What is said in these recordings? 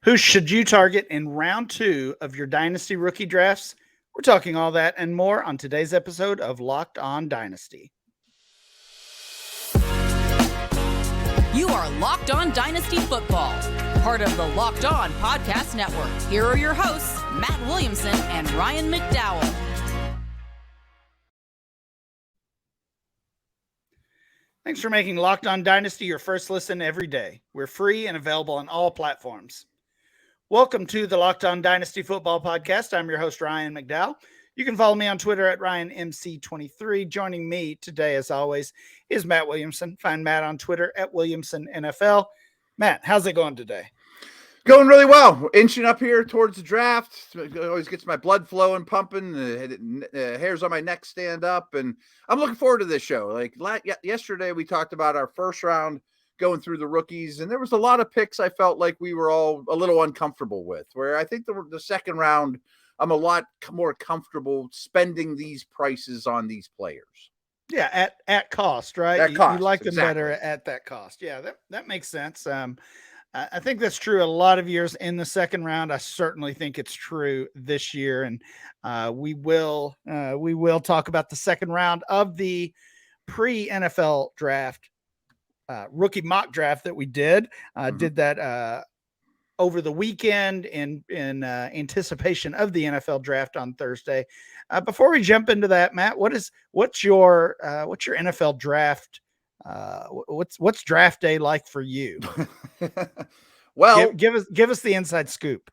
Who should you target in round 2 of your Dynasty rookie drafts? We're talking all that and more on today's episode of Locked On Dynasty. You are Locked On Dynasty Football, part of the Locked On Podcast Network. Here are your hosts, Matt Williamson and Ryan McDowell. Thanks for making Locked On Dynasty your first listen every day. We're free and available on all platforms. Welcome to the Locked On Dynasty Football Podcast. I'm your host, Ryan McDowell. You can follow me on Twitter at RyanMC23. Joining me today, as always, is Matt Williamson. Find Matt on Twitter at WilliamsonNFL. Matt, how's it going today? Going really well. Inching up here towards the draft. It always gets my blood flowing, pumping. The hairs on my neck stand up, and I'm looking forward to this show. Like yesterday, we talked about our first round going through the rookies, and there was a lot of picks I felt like we were all a little uncomfortable with. Where I think the second round, I'm a lot more comfortable spending these prices on these players. Yeah, at cost, right? At cost, you like them exactly. better at that cost. Yeah, that makes sense. I think that's true a lot of years in the second round. I certainly think it's true this year, and we will talk about the second round of the pre-NFL draft, rookie mock draft that we did. Did that over the weekend in anticipation of the NFL draft on Thursday. Before we jump into that, Matt, what's your NFL draft? What's draft day like for you? Well, give us the inside scoop.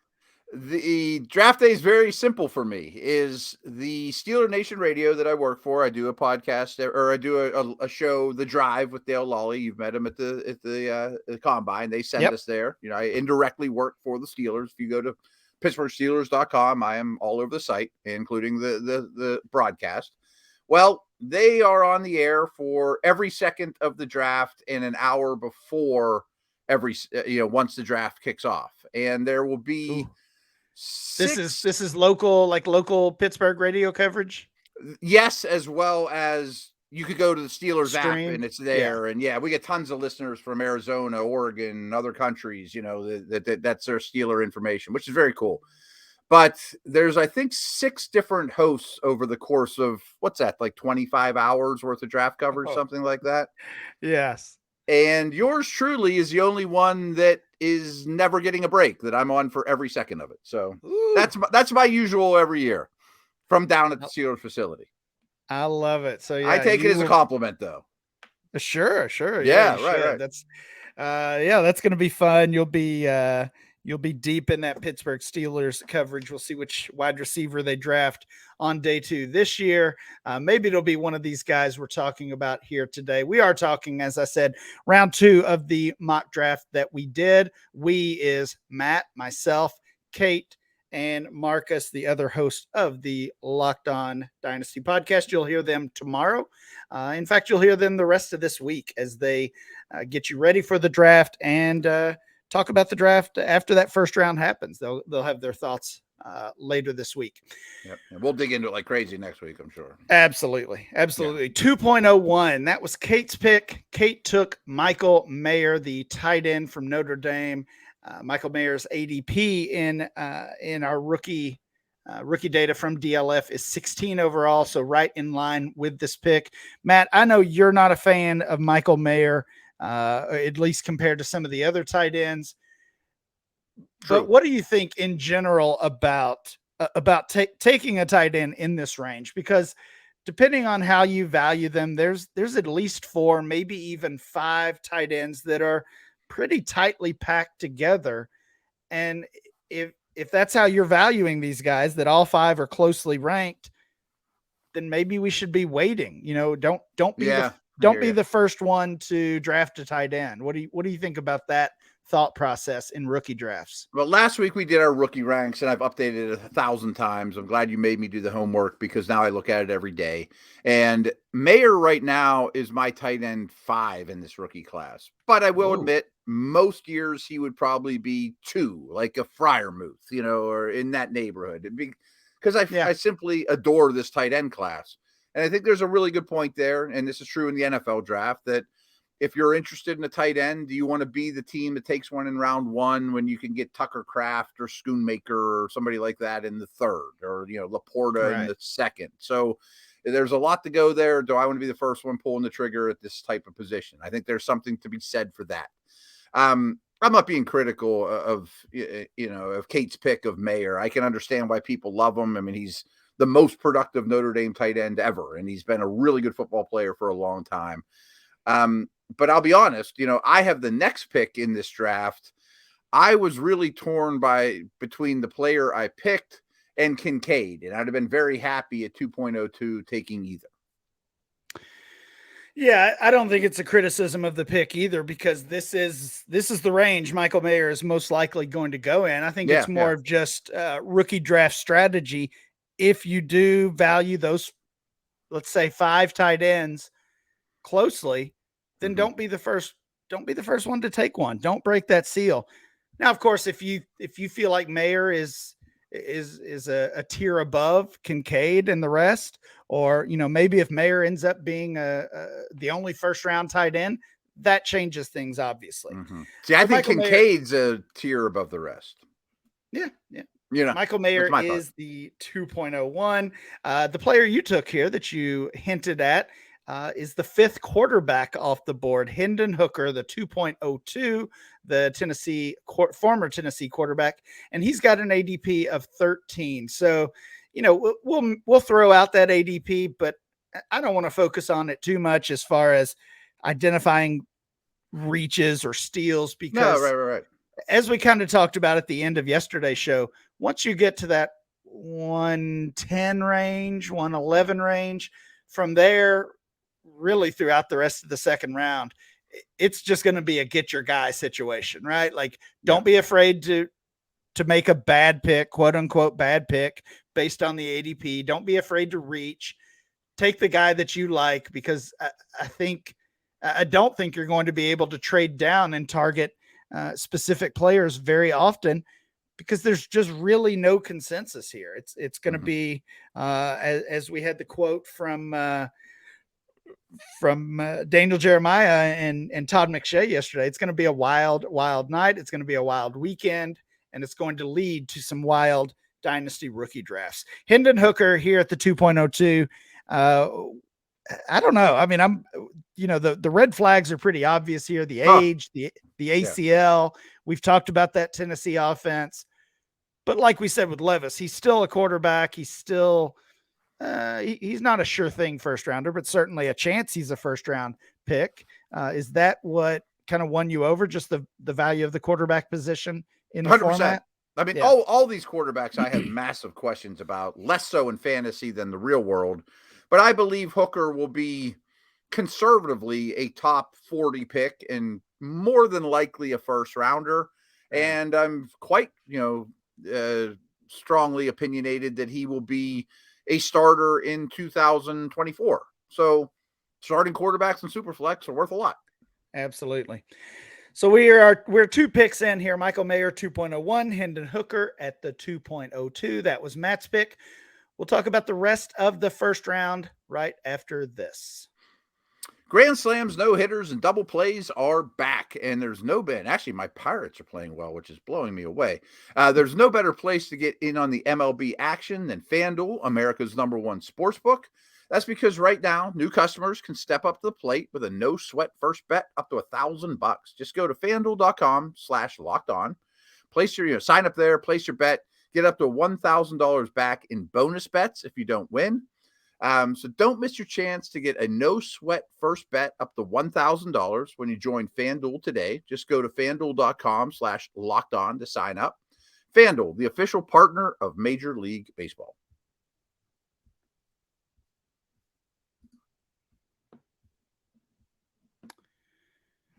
The draft day is very simple for me. Is the Steeler Nation Radio that I work for? I do a podcast, or I do a show, The Drive, with Dale Lawley. You've met him at the Combine. They send us there. You know, I indirectly work for the Steelers. If you go to PittsburghSteelers.com, I am all over the site, including the broadcast. Well, they are on the air for every second of the draft and an hour before once the draft kicks off, and there will be. This is local Pittsburgh radio coverage. Yes, as well as you could go to the Steelers app and it's there. Yeah. And we get tons of listeners from Arizona, Oregon, and other countries, that's their Steeler information, which is very cool. But there's, I think, 6 different hosts over the course of, what's that, like 25 hours worth of draft coverage, something like that. Yes. And yours truly is the only one that is never getting a break, that I'm on for every second of it. So that's my usual every year from down at the Steelers facility. I love it. So I take it as a compliment, though. Sure. Yeah, right. That's that's going to be fun. You'll be deep in that Pittsburgh Steelers coverage. We'll see which wide receiver they draft on day 2 this year. Maybe it'll be one of these guys we're talking about here today. We are talking, as I said, round 2 of the mock draft that we did. We is Matt, myself, Kate, and Marcus, the other host of the Locked On Dynasty podcast. You'll hear them tomorrow. In fact, you'll hear them the rest of this week as they get you ready for the draft and talk about the draft after that first round happens. They'll have their thoughts later this week. Yep. And we'll dig into it like crazy next week, I'm sure. Absolutely. Yeah. 2.01. That was Kate's pick. Kate took Michael Mayer, the tight end from Notre Dame. Michael Mayer's ADP in our rookie data from DLF is 16 overall, so right in line with this pick. Matt, I know you're not a fan of Michael Mayer, at least compared to some of the other tight ends. True. But what do you think in general about taking a tight end in this range? Because depending on how you value them, there's at least 4, maybe even 5 tight ends that are pretty tightly packed together. And if that's how you're valuing these guys, that all 5 are closely ranked, then maybe we should be waiting. Don't be the first one to draft a tight end. What do you think about that thought process in rookie drafts? Well, last week we did our rookie ranks, and I've updated it 1,000 times. I'm glad you made me do the homework, because now I look at it every day. And Mayer right now is my tight end 5 in this rookie class. But I will admit, most years he would probably be 2, like a Freiermuth, or in that neighborhood. Because I simply adore this tight end class. And I think there's a really good point there, and this is true in the NFL draft, that if you're interested in a tight end, do you want to be the team that takes one in round 1 when you can get Tucker Kraft or Schoonmaker or somebody like that in the 3rd, or, Laporta in the 2nd? So there's a lot to go there. Do I want to be the first one pulling the trigger at this type of position? I think there's something to be said for that. I'm not being critical of Kate's pick of Mayer. I can understand why people love him. I mean, he's the most productive Notre Dame tight end ever, and he's been a really good football player for a long time. But I'll be honest, I have the next pick in this draft. I was really torn between the player I picked and Kincaid, and I'd have been very happy at 2.02 taking either. Yeah, I don't think it's a criticism of the pick either, because this is the range Michael Mayer is most likely going to go in. I think it's more of just rookie draft strategy. If you do value those, let's say 5 tight ends closely, then don't be the first one to take one. Don't break that seal. Now, of course, if you feel like Mayer is a tier above Kincaid and the rest, or maybe if Mayer ends up being the only first round tight end, that changes things obviously. See, I think Kincaid's a tier above the rest. Yeah. Michael Mayer is the 2.01. The player you took here that you hinted at is the 5th quarterback off the board, Hendon Hooker, the 2.02, the former Tennessee quarterback, and he's got an ADP of 13. So, we'll throw out that ADP, but I don't want to focus on it too much as far as identifying reaches or steals, because right. As we kind of talked about at the end of yesterday's show, once you get to that 110 range, 111 range, from there, really throughout the rest of the second round, it's just going to be a get your guy situation, right? Like, don't be afraid to make a bad pick, quote unquote bad pick, based on the ADP. Don't be afraid to reach. Take the guy that you like, because I don't think you're going to be able to trade down and target specific players very often, because there's just really no consensus here. It's going to be as we had the quote from Daniel Jeremiah and Todd McShay yesterday. It's going to be a wild night. It's going to be a wild weekend, and it's going to lead to some wild dynasty rookie drafts. Hendon Hooker here at the 2.02. I don't know. I mean, the red flags are pretty obvious here. The age, the ACL. We've talked about that Tennessee offense, but like we said with Levis, he's still a quarterback. He's still he's not a sure thing first rounder, but certainly a chance he's a first round pick. Is that what kind of won you over, just the value of the quarterback position in the 100%. Format? I mean, all these quarterbacks I have massive questions about, less so in fantasy than the real world. But I believe Hooker will be conservatively a top 40 pick and more than likely a first rounder. And I'm quite, strongly opinionated that he will be a starter in 2024. So starting quarterbacks in Superflex are worth a lot. Absolutely. So we're 2 picks in here. Michael Mayer 2.01, Hendon Hooker at the 2.02. That was Matt's pick. We'll talk about the rest of the first round right after this. Grand slams, no hitters, and double plays are back, and there's no bet. Actually, my Pirates are playing well, which is blowing me away. There's no better place to get in on the MLB action than FanDuel, America's #1 sportsbook. That's because right now, new customers can step up to the plate with a no-sweat first bet up to $1,000. Just go to FanDuel.com/lockedon. Place your, sign up there, place your bet, get up to $1,000 back in bonus bets if you don't win. So don't miss your chance to get a no-sweat first bet up to $1,000 when you join FanDuel today. Just go to FanDuel.com/lockedon to sign up. FanDuel, the official partner of Major League Baseball.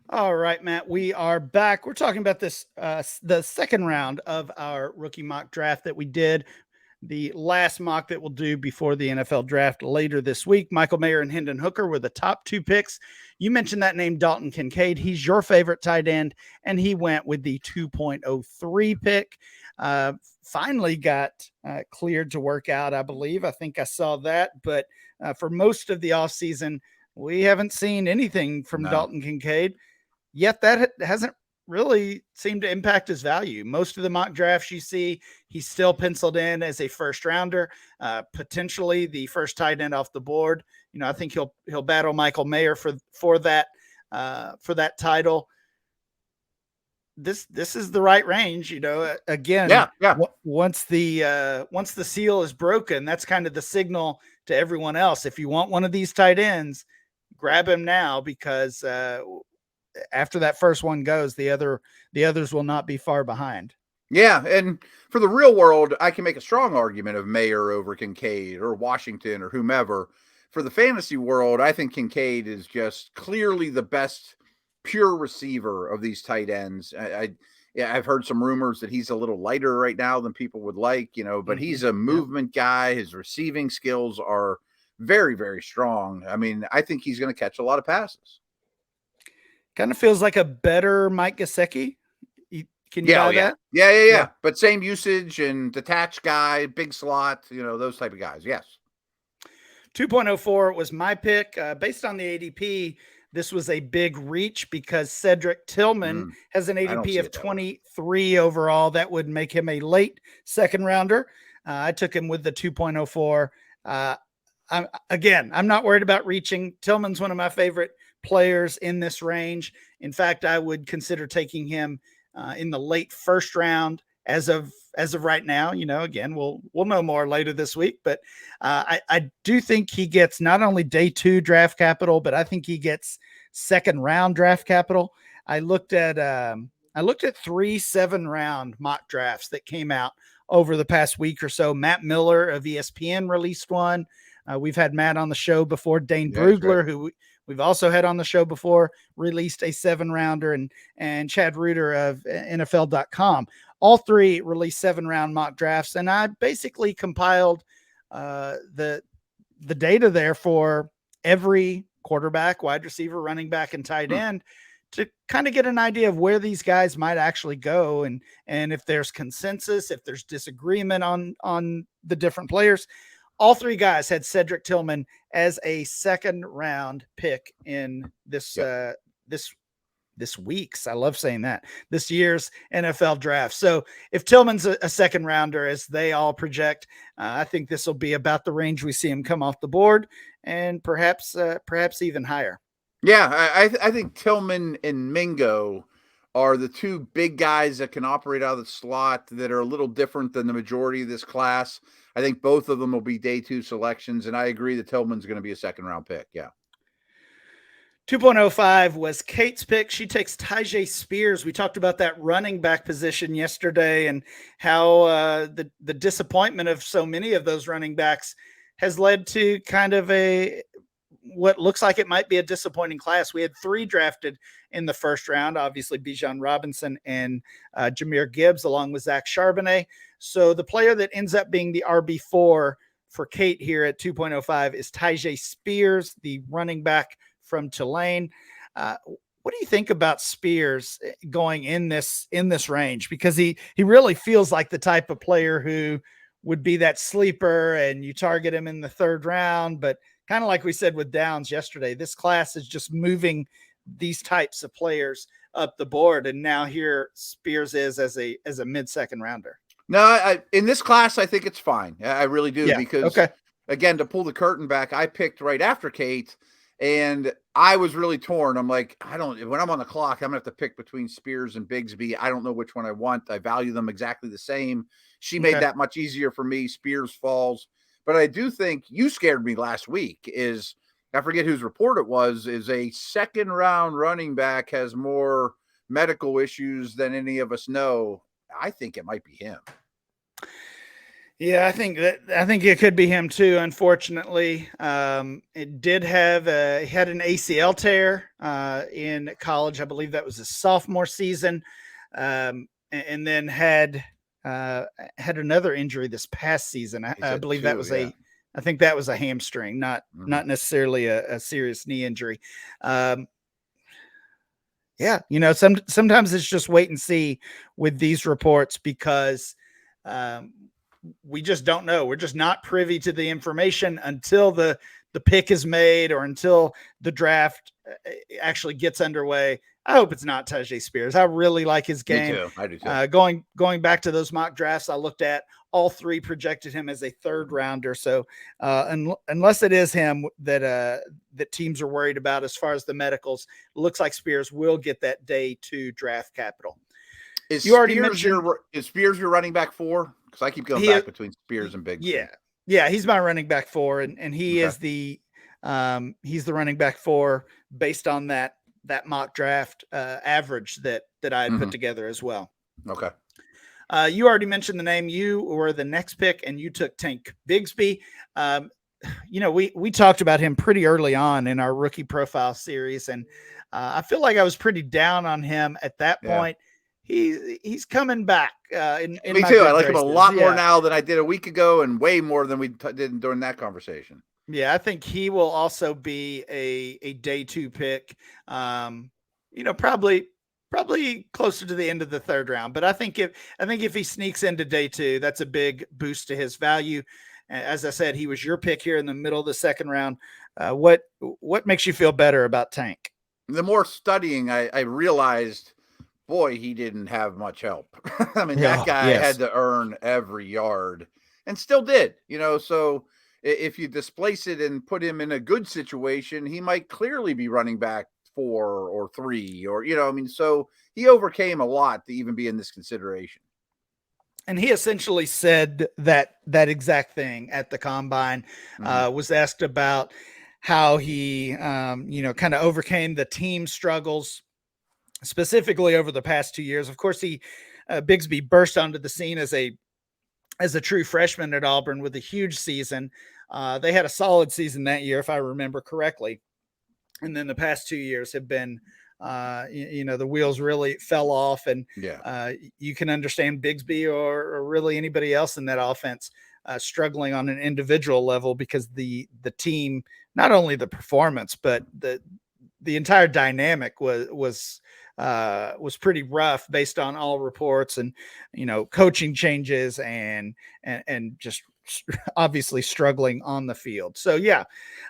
All right, Matt, we are back. We're talking about this, the second round of our rookie mock draft that we did, the last mock that we'll do before the NFL draft later this week. Michael Mayer and Hendon Hooker were the top 2 picks. You mentioned that name, Dalton Kincaid. He's your favorite tight end, and he went with the 2.03 pick. Finally got cleared to work out, I believe. I think I saw that, but for most of the offseason, We haven't seen anything from No. Dalton Kincaid, yet that hasn't really seemed to impact his value. Most of the mock drafts you see, he's still penciled in as a first rounder, potentially the first tight end off the board. I think he'll battle Michael Mayer for that title. This is the right range, again. Yeah. Once the seal is broken, that's kind of the signal to everyone else. If you want one of these tight ends, grab him now, because after that first one goes, the others will not be far behind. Yeah, and for the real world, I can make a strong argument of Mayer over Kincaid or Washington or whomever. For the fantasy world, I think Kincaid is just clearly the best pure receiver of these tight ends. I've heard some rumors that he's a little lighter right now than people would like, but he's a movement guy. His receiving skills are very, very strong. I mean, I think he's going to catch a lot of passes. Kind of feels like a better Mike Gesicki. Can you buy that? Yeah. But same usage and detached guy, big slot, those type of guys. Yes. 2.04 was my pick. Based on the ADP, this was a big reach because Cedric Tillman has an ADP of 23 overall. That would make him a late second rounder. I took him with the 2.04. I'm not worried about reaching. Tillman's one of my favorite players in this range. In fact, I would consider taking him in the late first round as of right now. Again, we'll know more later this week, but I do think he gets not only day 2 draft capital, but I think he gets second round draft capital. I looked at 3 7-round mock drafts that came out over the past week or so. Matt Miller of ESPN released one. We've had Matt on the show before. Dane Brugler, right, who we've also had on the show before, released a 7-rounder, and Chad Reuter of NFL.com. All 3 released 7-round mock drafts, and I basically compiled the data there for every quarterback, wide receiver, running back, and tight end to kind of get an idea of where these guys might actually go, and if there's consensus, if there's disagreement on the different players. All 3 guys had Cedric Tillman as a second-round pick in this week's, I love saying that, this year's NFL draft. So if Tillman's a second rounder, as they all project, I think this will be about the range we see him come off the board, and perhaps even higher. Yeah, I think Tillman and Mingo are the 2 big guys that can operate out of the slot that are a little different than the majority of this class. I think both of them will be day 2 selections, and I agree that Tillman's going to be a second-round pick. Yeah. 2.05 was Kate's pick. She takes Tyjae Spears. We talked about that running back position yesterday and how the disappointment of so many of those running backs has led to kind of what looks like it might be a disappointing class. We had 3 drafted in the first round, obviously Bijan Robinson and Jahmyr Gibbs, along with Zach Charbonnet. So the player that ends up being the RB4 for Kate here at 2.05 is Tyjae Spears, the running back from Tulane. What do you think about Spears going in this range? Because he really feels like the type of player who would be that sleeper, and you target him in the 3rd round, but kind of like we said with Downs yesterday, this class is just moving these types of players up the board. And now here Spears is as a mid-second rounder. No, in this class, I think it's fine. I really do. Because again, to pull the curtain back, I picked right after Kate, and I was really torn. I'm like, when I'm on the clock, I'm gonna have to pick between Spears and Bigsby. I don't know which one I want. I value them exactly the same. She made that much easier for me. Spears falls. But I do think you scared me last week. I forget whose report it was, is a second-round running back has more medical issues than any of us know. I think it might be him. Yeah, I think it could be him too. Unfortunately, it did have had an ACL tear in college. I believe that was his sophomore season, and then had another injury this past season. I believe that was I think that was a hamstring, not necessarily a serious knee injury. Sometimes it's just wait and see with these reports, because we just don't know. We're just not privy to the information until the the pick is made or until the draft actually gets underway, I hope it's not Tyjae Spears. I really like his game. Me too. I do too. Going back to those mock drafts I looked at, all three projected him as a third rounder. So unless it is him that teams are worried about as far as the medicals, it looks like Spears will get that day 2 draft capital. Is Spears your running back 4? Because I keep going back between Spears and Bigsby. Yeah, he's my running back 4, and he is he's the running back 4 based on that mock draft average that I had put together as well. Okay. You already mentioned the name. You were the next pick, and you took Tank Bigsby. We talked about him pretty early on in our rookie profile series, and I feel like I was pretty down on him at that point. He's coming back. Me too. I like him a lot more now than I did a week ago, and way more than we did during that conversation. Yeah, I think he will also be a day 2 pick. Probably closer to the end of the 3rd round. But I think if he sneaks into day 2, that's a big boost to his value. As I said, he was your pick here in the middle of the 2nd round. What makes you feel better about Tank? The more studying, I realized, boy, he didn't have much help. I mean, that guy had to earn every yard and still did, so if you displace it and put him in a good situation, he might clearly be running back 4 or 3 or, so he overcame a lot to even be in this consideration. And he essentially said that exact thing at the combine. Was asked about how he, kind of overcame the team struggles, specifically over the past 2 years. Of course, Bigsby burst onto the scene as a true freshman at Auburn with a huge season. They had a solid season that year, if I remember correctly. And then the past 2 years have been, the wheels really fell off. And you can understand Bigsby or really anybody else in that offense struggling on an individual level because the team, not only the performance, but the entire dynamic was pretty rough based on all reports and, coaching changes and just obviously struggling on the field. So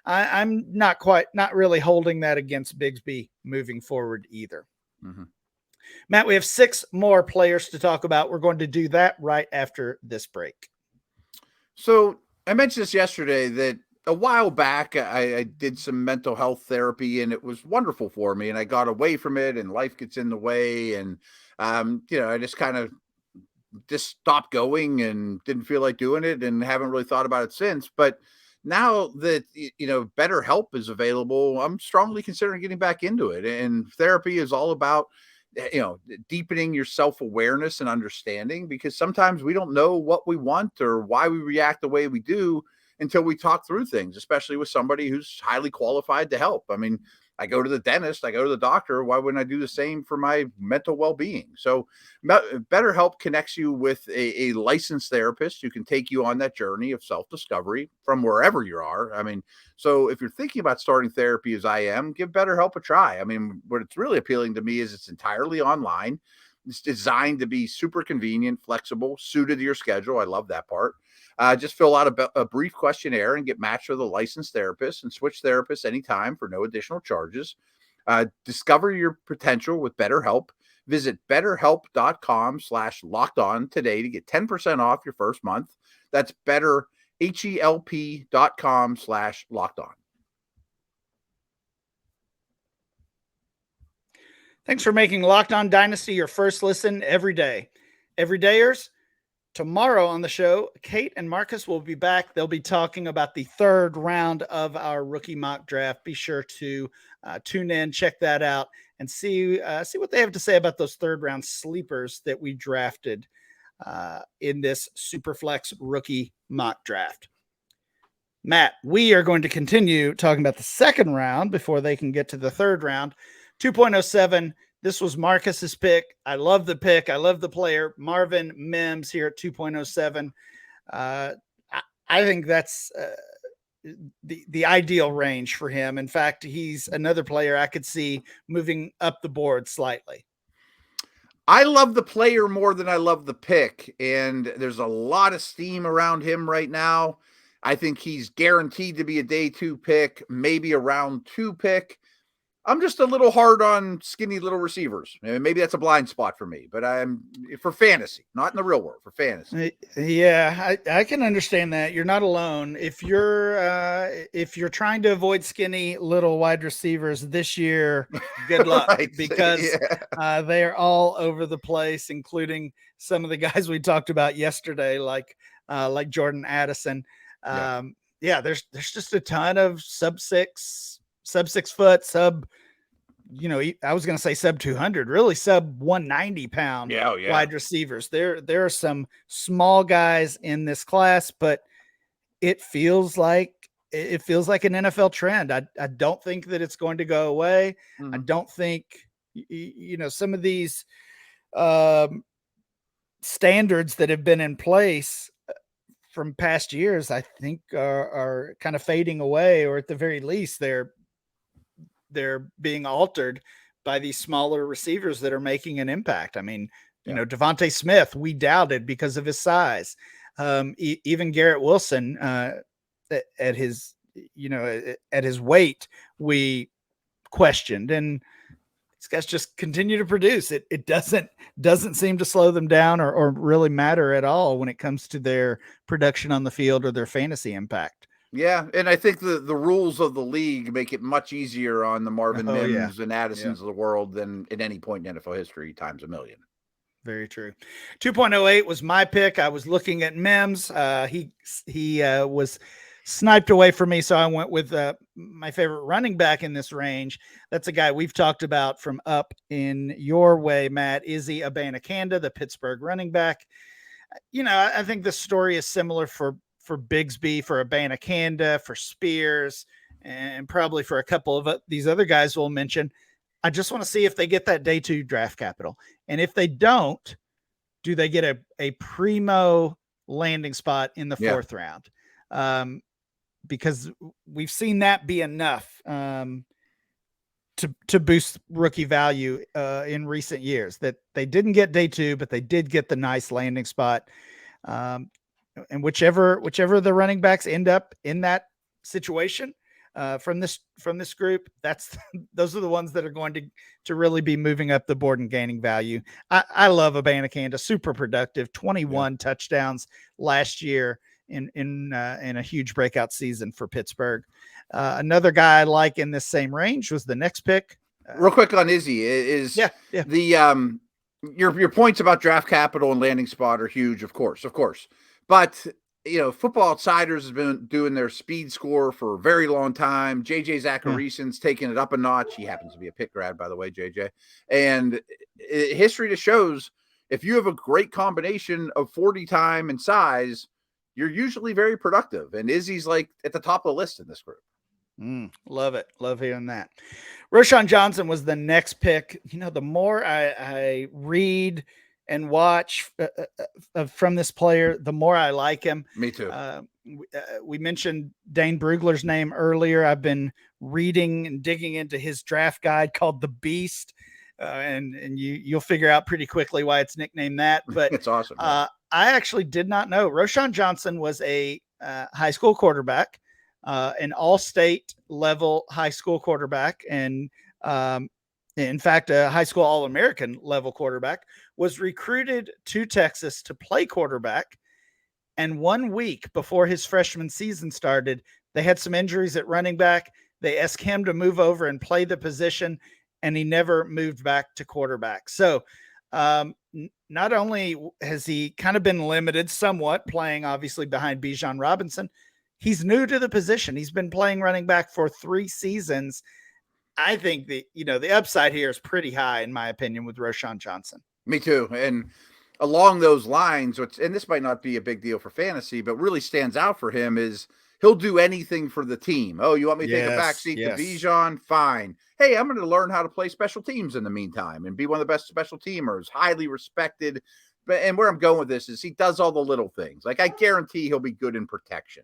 I'm not really holding that against Bigsby moving forward either. Matt, we have 6 more players to talk about. We're going to do that right after this break. So I mentioned this yesterday that a while back, I did some mental health therapy and it was wonderful for me, and I got away from it and life gets in the way. And, I just kind of stopped going and didn't feel like doing it and haven't really thought about it since. But now that, BetterHelp is available, I'm strongly considering getting back into it. And therapy is all about, deepening your self-awareness and understanding, because sometimes we don't know what we want or why we react the way we do until we talk through things, especially with somebody who's highly qualified to help. I mean, I go to the dentist, I go to the doctor. Why wouldn't I do the same for my mental well-being? So BetterHelp connects you with a licensed therapist who can take you on that journey of self-discovery from wherever you are. I mean, so if you're thinking about starting therapy as I am, give BetterHelp a try. I mean, what it's really appealing to me is it's entirely online. It's designed to be super convenient, flexible, suited to your schedule. I love that part. Just fill out a brief questionnaire and get matched with a licensed therapist and switch therapists anytime for no additional charges. Discover your potential with BetterHelp. Visit betterhelp.com/lockedon today to get 10% off your first month. That's betterhelp.com/lockedon. Thanks for making Locked On Dynasty your first listen every day. Everydayers, tomorrow on the show, Kate and Marcus will be back. They'll be talking about the 3rd round of our rookie mock draft. Be sure to tune in, check that out, and see what they have to say about those 3rd round sleepers that we drafted in this Superflex rookie mock draft. Matt, we are going to continue talking about the 2nd round before they can get to the 3rd round. 2.07. This was Marcus's pick. I love the pick. I love the player, Marvin Mims, here at 2.07. I think that's the ideal range for him. In fact, he's another player I could see moving up the board slightly. I love the player more than I love the pick, and there's a lot of steam around him right now. I think he's guaranteed to be a day 2 pick, maybe a round 2 pick. I'm just a little hard on skinny little receivers. Maybe that's a blind spot for me, but I'm for fantasy, not in the real world, for fantasy. Yeah, I can understand that. You're not alone. If you're trying to avoid skinny little wide receivers this year, good luck Right. because they are all over the place, including some of the guys we talked about yesterday, like Jordan Addison. There's just a ton of sub 6 foot, I was going to say sub 200, really sub 190 pound wide receivers. There are some small guys in this class, but it feels like an NFL trend. I don't think that it's going to go away. I don't think, some of these standards that have been in place from past years, I think are kind of fading away, or at the very least they're being altered by these smaller receivers that are making an impact. I mean, Devontae Smith, we doubted because of his size. Even Garrett Wilson, at his weight, we questioned, and these guys just continue to produce. It doesn't seem to slow them down or really matter at all when it comes to their production on the field or their fantasy impact. Yeah, and I think the rules of the league make it much easier on the Marvin Mims and Addisons of the world than at any point in NFL history times a million. Very true. 2.08 was my pick. I was looking at Mims. He was sniped away from me, so I went with my favorite running back in this range. That's a guy we've talked about from up in your way, Matt. Izzy Abanikanda, the Pittsburgh running back. I think the story is similar for Bigsby, for Abanikanda, for Spears, and probably for a couple of these other guys we'll mention. I just want to see if they get that day 2 draft capital. And if they don't, do they get a primo landing spot in the 4th round? Because we've seen that be enough to boost rookie value in recent years, that they didn't get day 2, but they did get the nice landing spot. And whichever the running backs end up in that situation from this group, those are the ones that are going to really be moving up the board and gaining value. I love Abanikanda, super productive, 21 touchdowns last year in a huge breakout season for Pittsburgh. Another guy I like in this same range was the next pick. Real quick on Izzy is the your points about draft capital and landing spot are huge, of course. But, Football Outsiders has been doing their speed score for a very long time. JJ Zacharysen's taking it up a notch. He happens to be a pick grad, by the way, JJ. And history just shows if you have a great combination of 40 time and size, you're usually very productive. And Izzy's like at the top of the list in this group. Love it. Love hearing that. Roschon Johnson was the next pick. The more I read and watch from this player, the more I like him. Me too. We mentioned Dane Brugler's name earlier. I've been reading and digging into his draft guide called The Beast. And you'll figure out pretty quickly why it's nicknamed that. But it's awesome. I actually did not know Roschon Johnson was a high school quarterback, an all-state level high school quarterback, and in fact, a high school All-American level quarterback, was recruited to Texas to play quarterback. And 1 week before his freshman season started, they had some injuries at running back. They asked him to move over and play the position, and he never moved back to quarterback. So not only has he kind of been limited somewhat, playing obviously behind Bijan Robinson, he's new to the position. He's been playing running back for 3 seasons. I think the upside here is pretty high, in my opinion, with Roschon Johnson. Me too. And along those lines, and this might not be a big deal for fantasy, but really stands out for him is he'll do anything for the team. Oh, you want me to take a backseat to Bijan? Fine. Hey, I'm going to learn how to play special teams in the meantime and be one of the best special teamers, highly respected. And where I'm going with this is he does all the little things. Like, I guarantee he'll be good in protection.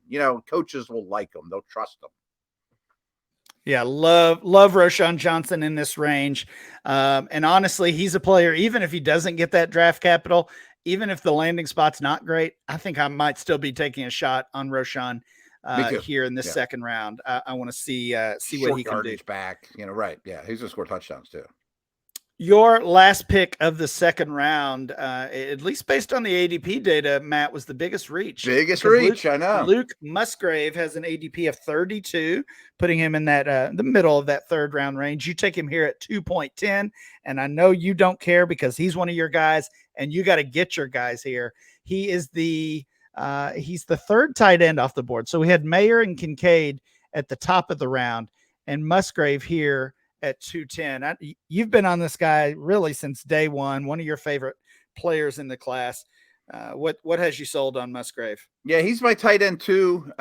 Coaches will like him. They'll trust him. Yeah, love Roschon Johnson in this range. And honestly, he's a player, even if he doesn't get that draft capital, even if the landing spot's not great, I think I might still be taking a shot on Roschon Me too. here in this Yeah. second round. I want to see Short what he can do. yardage back, right. Yeah, he's gonna score touchdowns too. Your last pick of the second round, at least based on the ADP data, Matt, was the biggest reach. I know. Luke Musgrave has an ADP of 32, putting him in that the middle of that third round range. You take him here at 2.10, and I know you don't care because he's one of your guys, and you got to get your guys here. He is he's the third tight end off the board. So we had Mayer and Kincaid at the top of the round, and Musgrave here at 210. You've been on this guy really since day one of your favorite players in the class. What has you sold on Musgrave? Yeah, he's my tight end too.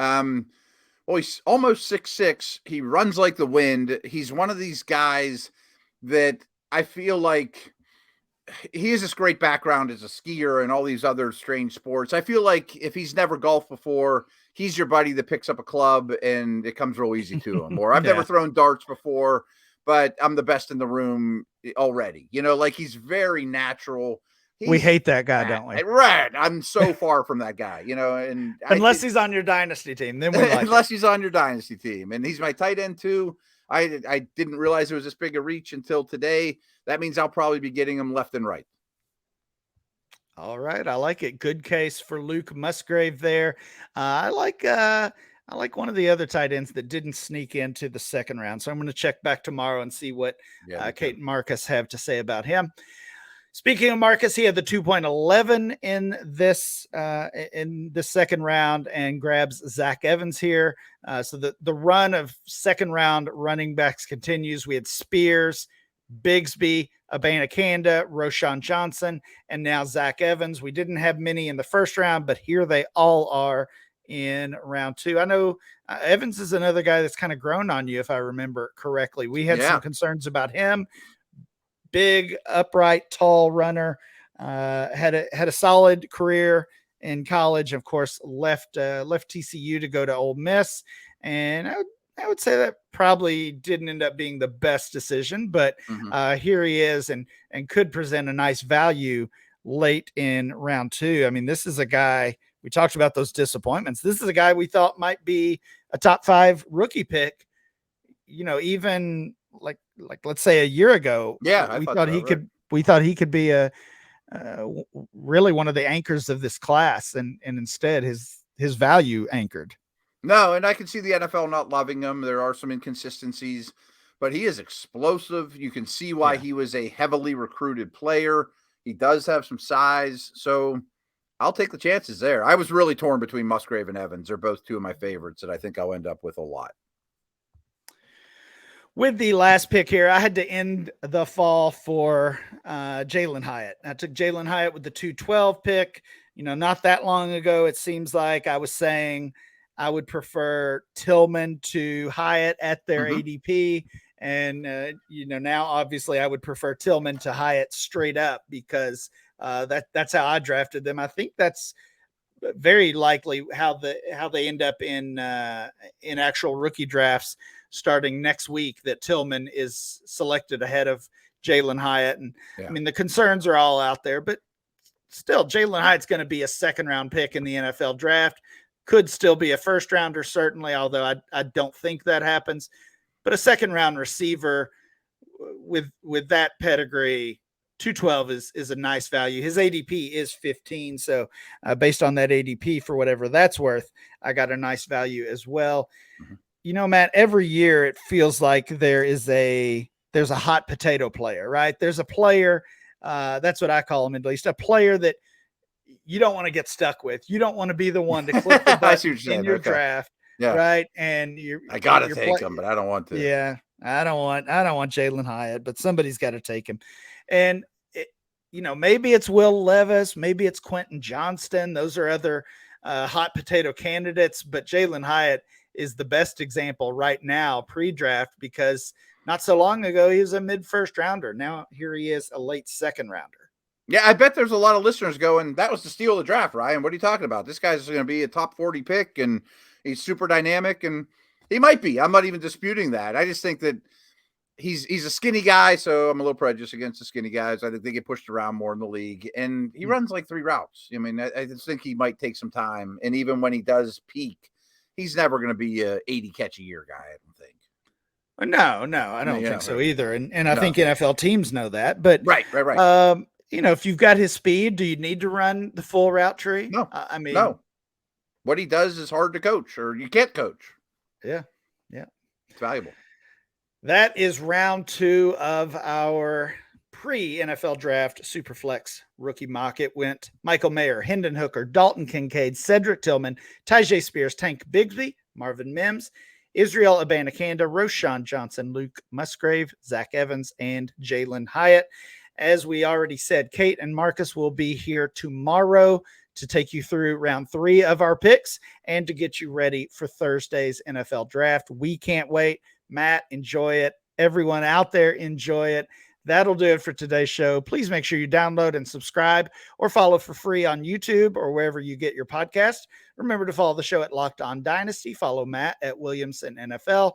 He's almost 6'6". He runs like the wind. He's one of these guys that I feel like he has this great background as a skier and all these other strange sports. I feel like if he's never golfed before, he's your buddy that picks up a club and it comes real easy to him. Or I've never thrown darts before, but I'm the best in the room already. Like he's very natural. We hate that guy, don't we? Right. I'm so far from that guy, and unless he's on your dynasty team, then we like unless he's on your dynasty team. And he's my tight end too. I didn't realize it was this big a reach until today. That means I'll probably be getting him left and right. All right. I like it. Good case for Luke Musgrave there. I like one of the other tight ends that didn't sneak into the second round. So I'm going to check back tomorrow and see what Kate and Marcus have to say about him. Speaking of Marcus, he had the 2.11 in this second round and grabs Zach Evans here. So the run of second round running backs continues. We had Spears, Bigsby, Abanikanda, Roshan Johnson, and now Zach Evans. We didn't have many in the first round, but here they all are in round two. I know Evans is another guy that's kind of grown on you, if I remember correctly. We had some concerns about him. Big, upright, tall runner, had a solid career in college. Of course, left TCU to go to Ole Miss, and I would say that probably didn't end up being the best decision. But here he is, and could present a nice value late in round two. I mean, this is a guy. We talked about those disappointments. This is a guy we thought might be a top 5 rookie pick. Even like let's say a year ago. Yeah, we thought he could be a really one of the anchors of this class, and instead his value anchored. No, and I can see the NFL not loving him. There are some inconsistencies, but he is explosive. You can see why he was a heavily recruited player. He does have some size, so I'll take the chances there. I was really torn between Musgrave and Evans. They're both two of my favorites that I think I'll end up with a lot. With the last pick here, I had to end the fall for Jalen Hyatt. I took Jalen Hyatt with the 212 pick. Not that long ago, it seems like I was saying I would prefer Tillman to Hyatt at their ADP. And, now obviously I would prefer Tillman to Hyatt straight up because that's how I drafted them. I think that's very likely how they end up in actual rookie drafts starting next week, that Tillman is selected ahead of Jalen Hyatt. And I mean, the concerns are all out there, but still Jalen Hyatt's going to be a second round pick in the NFL draft. Could still be a first rounder, certainly, although I don't think that happens. But a second round receiver with that pedigree, 212 is a nice value. His ADP is 15. So based on that ADP, for whatever that's worth, I got a nice value as well. Matt, every year it feels like there's a hot potato player, right? There's a player, that's what I call him, at least, a player that you don't want to get stuck with. You don't want to be the one to click the button in your draft, right? And I gotta take him, but I don't want to. Yeah, I don't want Jalen Hyatt, but somebody's got to take him. And maybe it's Will Levis, maybe it's Quentin Johnston. Those are other hot potato candidates, but Jalen Hyatt is the best example right now pre-draft, because not so long ago he was a mid-first rounder. Now here he is, a late second rounder. Yeah, I bet there's a lot of listeners going, that was the steal of the draft, Ryan. What are you talking about? This guy's going to be a top 40 pick, and he's super dynamic, and he might be. I'm not even disputing that. I just think that he's a skinny guy, so I'm a little prejudiced against the skinny guys. I think they get pushed around more in the league, and he runs like 3 routes. I mean, I just think he might take some time, and even when he does peak, he's never going to be a 80 catch a year guy, I don't think. No, I don't think so either. And I think NFL teams know that. But right. If you've got his speed, do you need to run the full route tree? No, I mean, no. What he does is hard to coach, or you can't coach. Yeah. It's valuable. That is round 2 of our pre-NFL draft Superflex rookie mock. It went Michael Mayer, Hendon Hooker, Dalton Kincaid, Cedric Tillman, Tyjae Spears, Tank Bigsby, Marvin Mims, Israel Abanikanda, Roshan Johnson, Luke Musgrave, Zach Evans, and Jalen Hyatt. As we already said, Kate and Marcus will be here tomorrow to take you through round 3 of our picks and to get you ready for Thursday's NFL draft. We can't wait. Matt, enjoy it. Everyone out there, enjoy it. That'll do it for today's show. Please make sure you download and subscribe or follow for free on YouTube or wherever you get your podcast. Remember to follow the show at Locked On Dynasty. Follow Matt at Williamson NFL.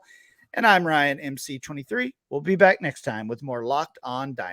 And I'm Ryan, MC23. We'll be back next time with more Locked On Dynasty.